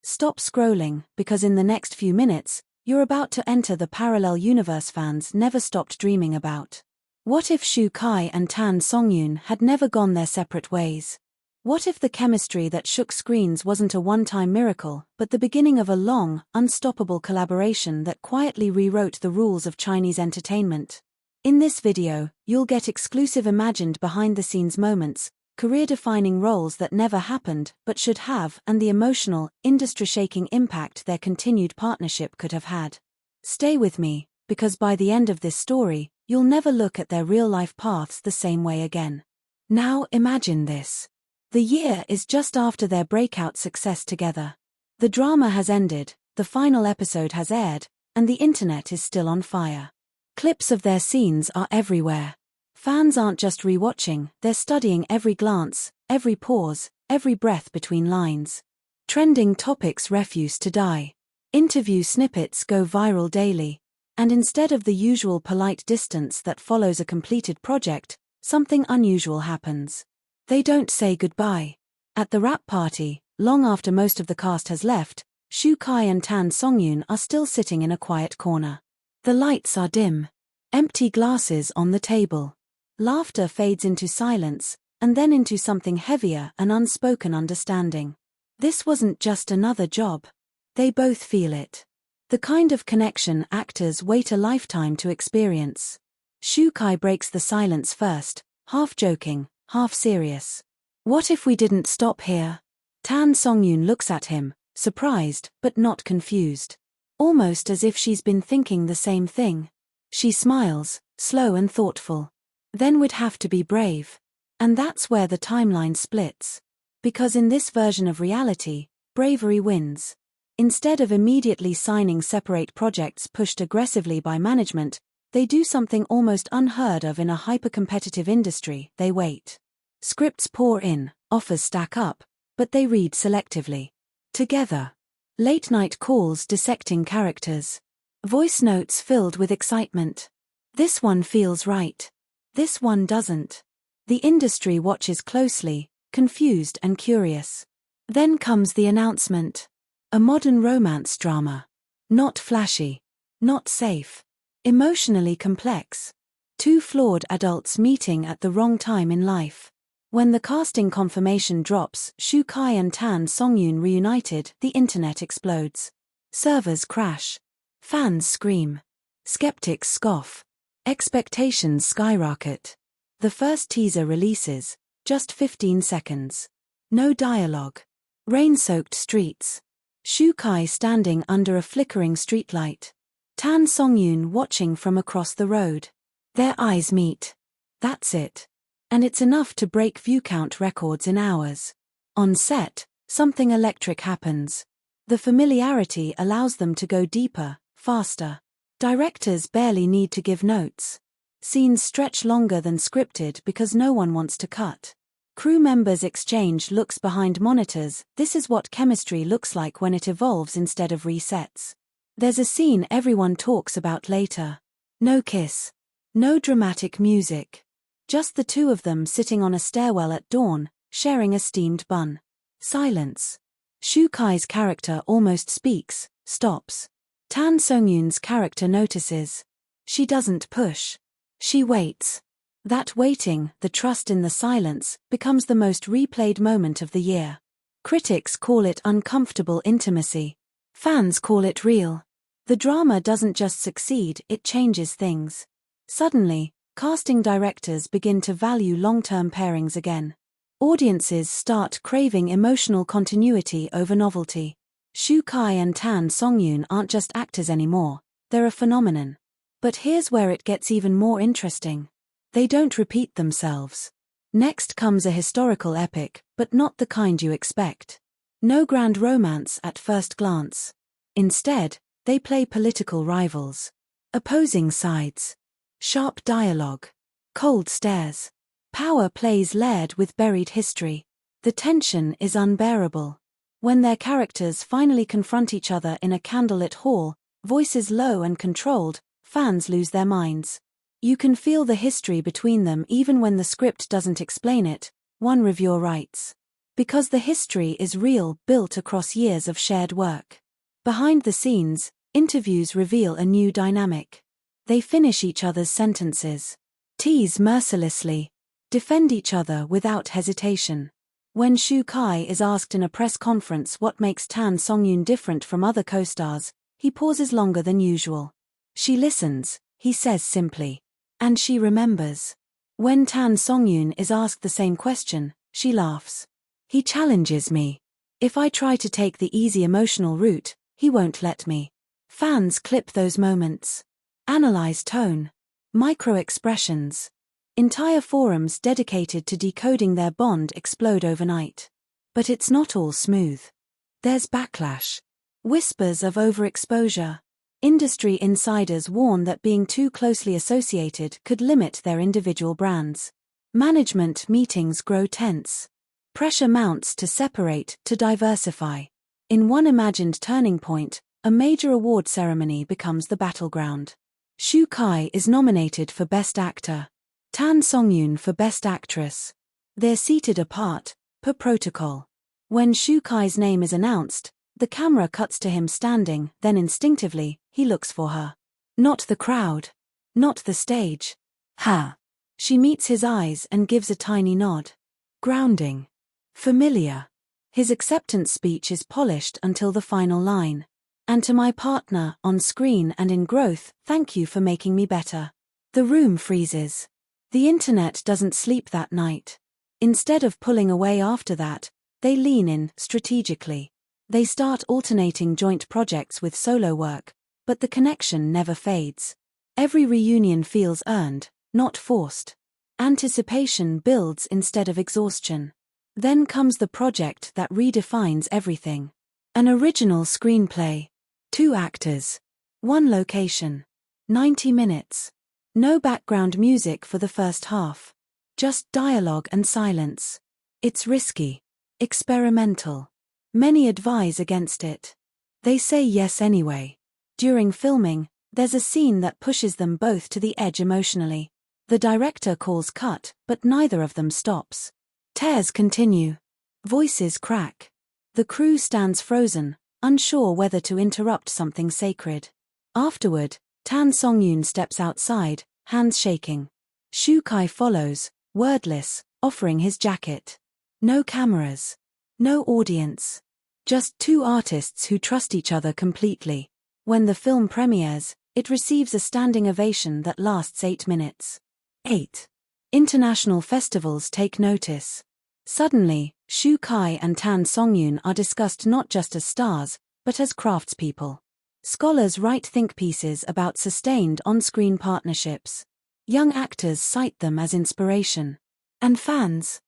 Stop scrolling, because in the next few minutes, you're about to enter the parallel universe fans never stopped dreaming about. What if Shu Kai and Tan Songyun had never gone their separate ways? What if the chemistry that shook screens wasn't a one-time miracle, but the beginning of a long, unstoppable collaboration that quietly rewrote the rules of Chinese entertainment? In this video, you'll get exclusive imagined behind-the-scenes moments, career-defining roles that never happened but should have, and the emotional, industry-shaking impact their continued partnership could have had. Stay with me, because by the end of this story, you'll never look at their real-life paths the same way again. Now imagine this. The year is just after their breakout success together. The drama has ended, the final episode has aired, and the internet is still on fire. Clips of their scenes are everywhere. Fans aren't just rewatching, they're studying every glance, every pause, every breath between lines. Trending topics refuse to die. Interview snippets go viral daily. And instead of the usual polite distance that follows a completed project, something unusual happens. They don't say goodbye. At the wrap party, long after most of the cast has left, Shu Kai and Tan Songyun are still sitting in a quiet corner. The lights are dim. Empty glasses on the table. Laughter fades into silence, and then into something heavier, an unspoken understanding. This wasn't just another job. They both feel it. The kind of connection actors wait a lifetime to experience. Shu Kai breaks the silence first, half joking, half serious. What if we didn't stop here? Tan Songyun looks at him, surprised but not confused. Almost as if she's been thinking the same thing. She smiles, slow and thoughtful. Then we'd have to be brave. And that's where the timeline splits. Because in this version of reality, bravery wins. Instead of immediately signing separate projects pushed aggressively by management, they do something almost unheard of in a hyper-competitive industry. They wait. Scripts pour in, offers stack up, but they read selectively. Together. Late-night calls dissecting characters. Voice notes filled with excitement. This one feels right. This one doesn't. The industry watches closely, confused and curious. Then comes the announcement. A modern romance drama. Not flashy. Not safe. Emotionally complex. Two flawed adults meeting at the wrong time in life. When the casting confirmation drops, Shu Kai and Tan Songyun reunited, the internet explodes. Servers crash. Fans scream. Skeptics scoff. Expectations skyrocket. The first teaser releases, just 15 seconds. No dialogue. Rain-soaked streets. Shu Kai standing under a flickering streetlight. Tan Songyun watching from across the road. Their eyes meet. That's it. And it's enough to break view count records in hours. On set, something electric happens. The familiarity allows them to go deeper, faster. Directors barely need to give notes. Scenes stretch longer than scripted because no one wants to cut. Crew members exchange looks behind monitors. This is what chemistry looks like when it evolves instead of resets. There's a scene everyone talks about later. No kiss. No dramatic music. Just the two of them sitting on a stairwell at dawn, sharing a steamed bun. Silence. Shu Kai's character almost speaks, stops. Tan Songyun's character notices. She doesn't push. She waits. That waiting, the trust in the silence, becomes the most replayed moment of the year. Critics call it uncomfortable intimacy. Fans call it real. The drama doesn't just succeed, it changes things. Suddenly, casting directors begin to value long-term pairings again. Audiences start craving emotional continuity over novelty. Shu Kai and Tan Songyun aren't just actors anymore, they're a phenomenon. But here's where it gets even more interesting. They don't repeat themselves. Next comes a historical epic, but not the kind you expect. No grand romance at first glance. Instead, they play political rivals. Opposing sides. Sharp dialogue. Cold stares. Power plays layered with buried history. The tension is unbearable. When their characters finally confront each other in a candlelit hall, voices low and controlled, fans lose their minds. You can feel the history between them even when the script doesn't explain it, one reviewer writes. Because the history is real, built across years of shared work. Behind the scenes, interviews reveal a new dynamic. They finish each other's sentences, tease mercilessly, defend each other without hesitation. When Shu Kai is asked in a press conference what makes Tan Songyun different from other co-stars, he pauses longer than usual. She listens, he says simply. And she remembers. When Tan Songyun is asked the same question, she laughs. He challenges me. If I try to take the easy emotional route, he won't let me. Fans clip those moments. Analyze tone. Micro-expressions. Entire forums dedicated to decoding their bond explode overnight. But it's not all smooth. There's backlash. Whispers of overexposure. Industry insiders warn that being too closely associated could limit their individual brands. Management meetings grow tense. Pressure mounts to separate, to diversify. In one imagined turning point, a major award ceremony becomes the battleground. Shu Kai is nominated for Best Actor. Tan Songyun for Best Actress. They're seated apart, per protocol. When Shu Kai's name is announced, the camera cuts to him standing, then instinctively, he looks for her. Not the crowd. Not the stage. Ha! She meets his eyes and gives a tiny nod. Grounding. Familiar. His acceptance speech is polished until the final line. And to my partner, on screen and in growth, thank you for making me better. The room freezes. The internet doesn't sleep that night. Instead of pulling away after that, they lean in, strategically. They start alternating joint projects with solo work, but the connection never fades. Every reunion feels earned, not forced. Anticipation builds instead of exhaustion. Then comes the project that redefines everything. An original screenplay. 2 actors. 1 location. 90 minutes. No background music for the first half. Just dialogue and silence. It's risky. Experimental. Many advise against it. They say yes anyway. During filming, there's a scene that pushes them both to the edge emotionally. The director calls cut, but neither of them stops. Tears continue. Voices crack. The crew stands frozen, unsure whether to interrupt something sacred. Afterward, Tan Songyun steps outside, hands shaking. Shu Kai follows, wordless, offering his jacket. No cameras. No audience. Just 2 artists who trust each other completely. When the film premieres, it receives a standing ovation that lasts 8 minutes. 8. International festivals take notice. Suddenly, Shu Kai and Tan Songyun are discussed not just as stars, but as craftspeople. Scholars write think pieces about sustained on-screen partnerships. Young actors cite them as inspiration. And fans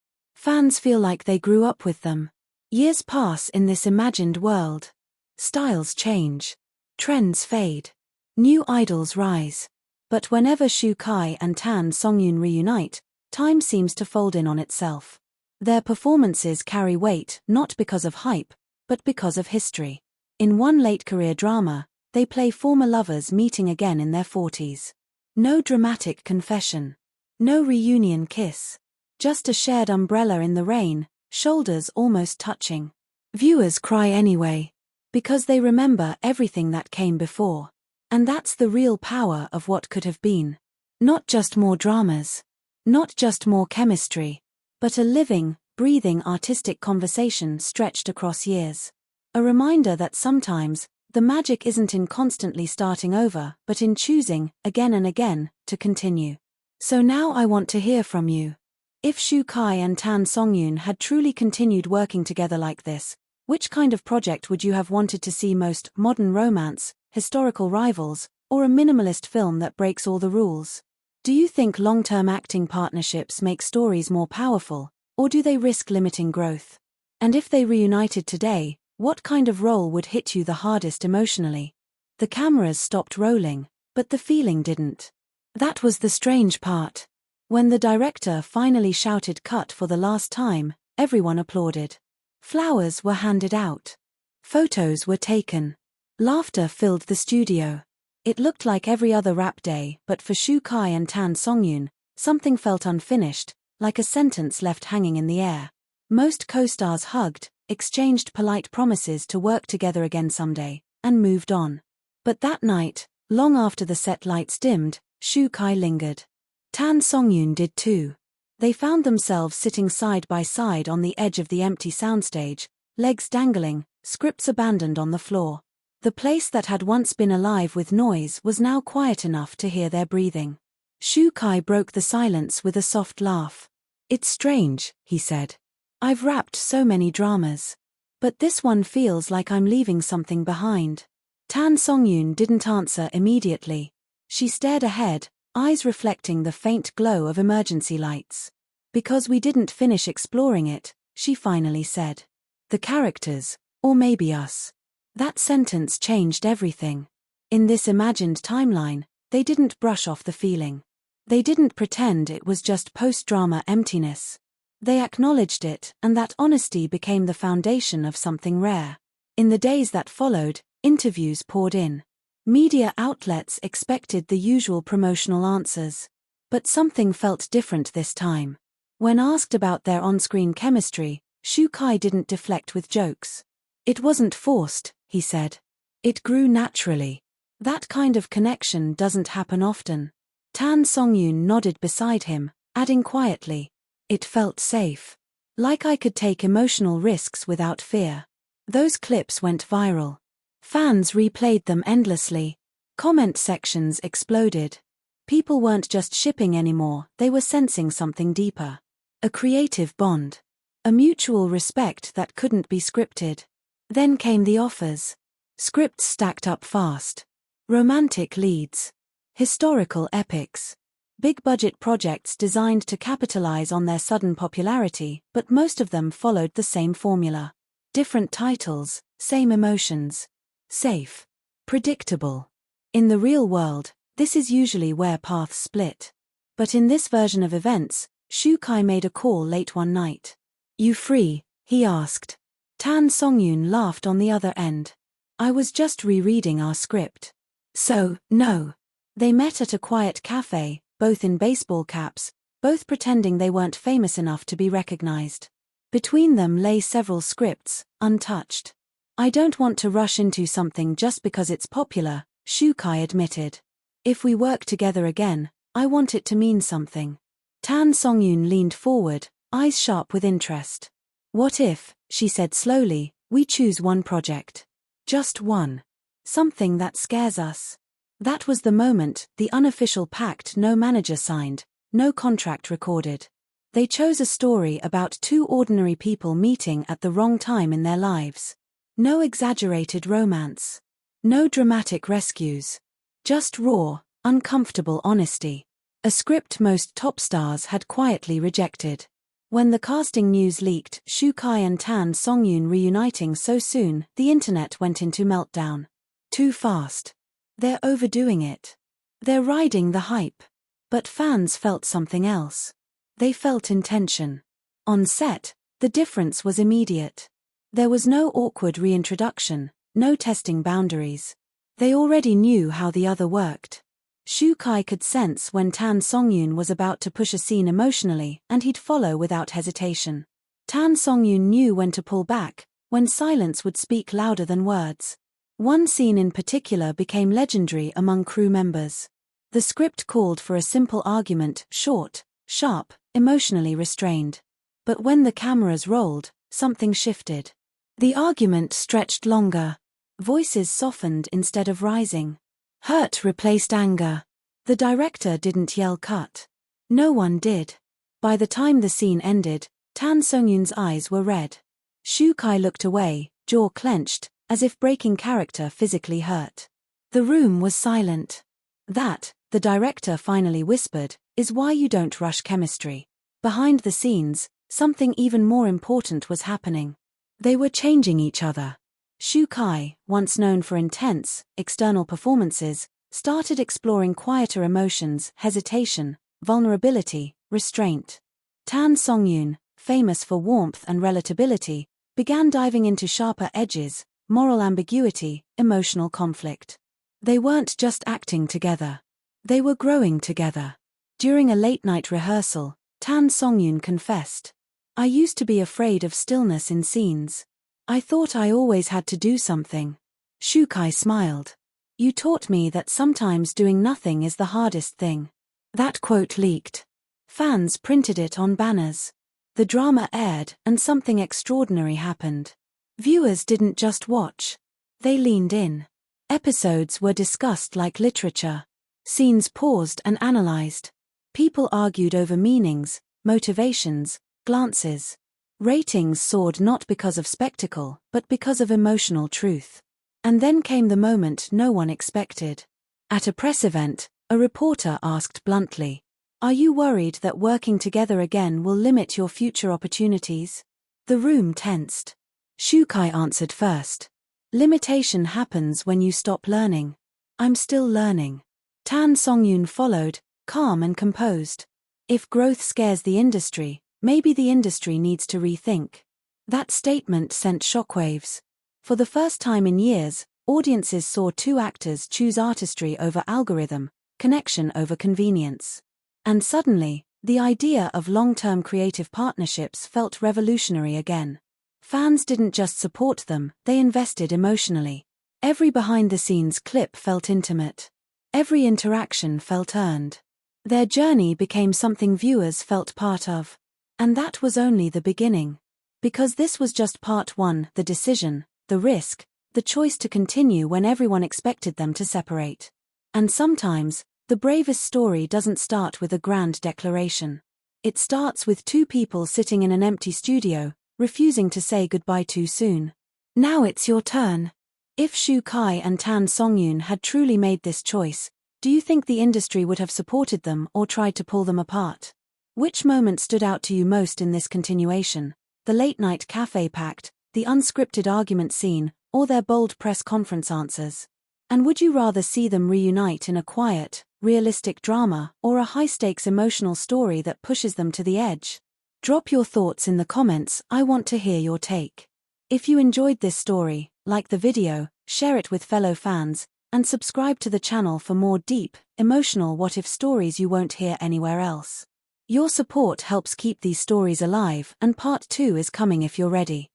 feel like they grew up with them. Years pass in this imagined world. Styles change. Trends fade. New idols rise. But whenever Shu Kai and Tan Songyun reunite, time seems to fold in on itself. Their performances carry weight not because of hype, but because of history. In one late-career drama, they play former lovers meeting again in their 40s. No dramatic confession. No reunion kiss. Just a shared umbrella in the rain, shoulders almost touching. Viewers cry anyway. Because they remember everything that came before. And that's the real power of what could have been. Not just more dramas. Not just more chemistry. But a living, breathing artistic conversation stretched across years. A reminder that sometimes, the magic isn't in constantly starting over, but in choosing, again and again, to continue. So now I want to hear from you. If Shu Kai and Tan Songyun had truly continued working together like this, which kind of project would you have wanted to see most? Modern romance, historical rivals, or a minimalist film that breaks all the rules? Do you think long-term acting partnerships make stories more powerful, or do they risk limiting growth? And if they reunited today, what kind of role would hit you the hardest emotionally? The cameras stopped rolling, but the feeling didn't. That was the strange part. When the director finally shouted cut for the last time, everyone applauded. Flowers were handed out. Photos were taken. Laughter filled the studio. It looked like every other rap day, but for Shu Kai and Tan Songyun, something felt unfinished, like a sentence left hanging in the air. Most co-stars hugged, exchanged polite promises to work together again someday, and moved on. But that night, long after the set lights dimmed, Shu Kai lingered. Tan Songyun did too. They found themselves sitting side by side on the edge of the empty soundstage, legs dangling, scripts abandoned on the floor. The place that had once been alive with noise was now quiet enough to hear their breathing. Shu Kai broke the silence with a soft laugh. "It's strange," he said. "I've wrapped so many dramas. But this one feels like I'm leaving something behind." Tan Songyun didn't answer immediately. She stared ahead, eyes reflecting the faint glow of emergency lights. "Because we didn't finish exploring it," she finally said. "The characters, or maybe us." That sentence changed everything. In this imagined timeline, they didn't brush off the feeling. They didn't pretend it was just post-drama emptiness. They acknowledged it, and that honesty became the foundation of something rare. In the days that followed, interviews poured in. Media outlets expected the usual promotional answers. But something felt different this time. When asked about their on-screen chemistry, Shu Kai didn't deflect with jokes. "It wasn't forced," he said. "It grew naturally. That kind of connection doesn't happen often." Tan Songyun nodded beside him, adding quietly, "It felt safe. Like I could take emotional risks without fear." Those clips went viral. Fans replayed them endlessly. Comment sections exploded. People weren't just shipping anymore, they were sensing something deeper. A creative bond. A mutual respect that couldn't be scripted. Then came the offers. Scripts stacked up fast. Romantic leads. Historical epics. Big-budget projects designed to capitalize on their sudden popularity, but most of them followed the same formula. Different titles, same emotions. Safe. Predictable. In the real world, this is usually where paths split. But in this version of events, Shu Kai made a call late one night. "You free?" he asked. Tan Songyun laughed on the other end. "I was just rereading our script." "So, no." They met at a quiet cafe, both in baseball caps, both pretending they weren't famous enough to be recognized. Between them lay several scripts, untouched. "I don't want to rush into something just because it's popular," Shu Kai admitted. "If we work together again, I want it to mean something." Tan Songyun leaned forward, eyes sharp with interest. "What if," she said slowly, "we choose one project? Just one. Something that scares us." That was the moment, the unofficial pact no manager signed, no contract recorded. They chose a story about two ordinary people meeting at the wrong time in their lives. No exaggerated romance. No dramatic rescues. Just raw, uncomfortable honesty. A script most top stars had quietly rejected. When the casting news leaked, Shu Kai and Tan Songyun reuniting so soon, the internet went into meltdown. Too fast. They're overdoing it. They're riding the hype. But fans felt something else. They felt intention. On set, the difference was immediate. There was no awkward reintroduction, no testing boundaries. They already knew how the other worked. Shu Kai could sense when Tan Songyun was about to push a scene emotionally, and he'd follow without hesitation. Tan Songyun knew when to pull back, when silence would speak louder than words. One scene in particular became legendary among crew members. The script called for a simple argument, short, sharp, emotionally restrained. But when the cameras rolled, something shifted. The argument stretched longer. Voices softened instead of rising. Hurt replaced anger. The director didn't yell cut. No one did. By the time the scene ended, Tan Songyun's eyes were red. Shu Kai looked away, jaw clenched, as if breaking character physically hurt. The room was silent. "That," the director finally whispered, "is why you don't rush chemistry." Behind the scenes, something even more important was happening. They were changing each other. Shu Kai, once known for intense, external performances, started exploring quieter emotions, hesitation, vulnerability, restraint. Tan Songyun, famous for warmth and relatability, began diving into sharper edges, moral ambiguity, emotional conflict. They weren't just acting together. They were growing together. During a late-night rehearsal, Tan Songyun confessed, I used to be afraid of stillness in scenes. I thought I always had to do something. Shukai smiled. You taught me that sometimes doing nothing is the hardest thing. That quote leaked. Fans printed it on banners. The drama aired, and something extraordinary happened. Viewers didn't just watch. They leaned in. Episodes were discussed like literature. Scenes paused and analyzed. People argued over meanings, motivations, glances. Ratings soared not because of spectacle, but because of emotional truth. And then came the moment no one expected. At a press event, a reporter asked bluntly, "Are you worried that working together again will limit your future opportunities?" The room tensed. Shukai answered first. "Limitation happens when you stop learning. I'm still learning." Tan Songyun followed, calm and composed. If growth scares the industry, maybe the industry needs to rethink. That statement sent shockwaves. For the first time in years, audiences saw two actors choose artistry over algorithm, connection over convenience. And suddenly, the idea of long-term creative partnerships felt revolutionary again. Fans didn't just support them, they invested emotionally. Every behind-the-scenes clip felt intimate. Every interaction felt earned. Their journey became something viewers felt part of. And that was only the beginning. Because this was just part one, the decision, the risk, the choice to continue when everyone expected them to separate. And sometimes, the bravest story doesn't start with a grand declaration. It starts with two people sitting in an empty studio, refusing to say goodbye too soon. Now it's your turn. If Shu Kai and Tan Songyun had truly made this choice, do you think the industry would have supported them or tried to pull them apart? Which moment stood out to you most in this continuation? The late-night cafe pact, the unscripted argument scene, or their bold press conference answers? And would you rather see them reunite in a quiet, realistic drama, or a high-stakes emotional story that pushes them to the edge? Drop your thoughts in the comments, I want to hear your take. If you enjoyed this story, like the video, share it with fellow fans, and subscribe to the channel for more deep, emotional what-if stories you won't hear anywhere else. Your support helps keep these stories alive, and part 2 is coming if you're ready.